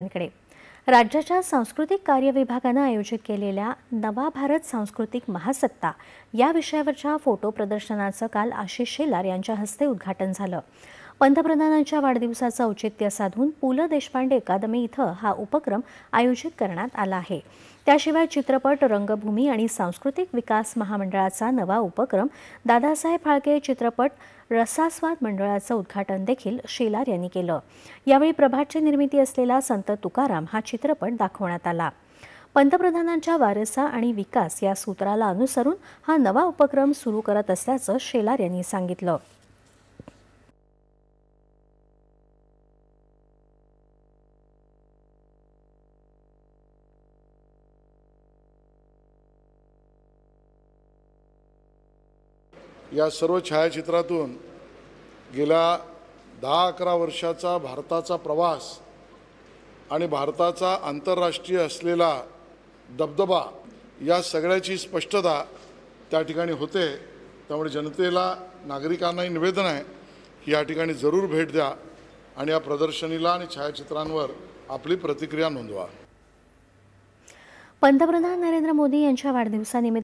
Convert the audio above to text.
बातमीकडे। राज्याच्या सांस्कृतिक कार्य विभागाने आयोजित केलेल्या नवा भारत सांस्कृतिक महासत्ता या विषयावरच्या फोटो प्रदर्शनाचं काल आशिष शेलार यांच्या हस्ते उद्घाटन झालं। पंतप्रधानांच्या वाढदिवसाचं औचित्य साधून पु ल देशपांडे अकादमी इथं हा उपक्रम आयोजित करण्यात आला आहे। त्याशिवाय चित्रपट, रंगभूमी आणि सांस्कृतिक विकास महामंडळाचा नवा उपक्रम दादासाहेब फाळके चित्रपट रसास्वाद मंडळाचं उद्घाटन देखील शेलार यांनी केलं। यावेळी प्रभातची निर्मिती असलेला संत तुकाराम हा चित्रपट दाखवण्यात आला। पंतप्रधानांच्या वारसा आणि विकास या सूत्राला अनुसरून हा नवा उपक्रम सुरू करत असल्याचं शेलार यांनी सांगितलं। या सर्व छायाचित्रातून गेल्या 10-11 वर्षाचा भारताचा प्रवास आणि भारताचा आंतरराष्ट्रीय असलेला दबदबा या सगळ्याची स्पष्टता त्या ठिकाणी होते। त्यामुळे जनतेला, नागरिकांनाही निवेदन आहे की या ठिकाणी जरूर भेट द्या आणि या प्रदर्शनीला आणि छायाचित्रांवर आपली प्रतिक्रिया नोंदवा। पंतप्रधान नरेंद्र मोदी यांच्या वाढदिवसानिमित्त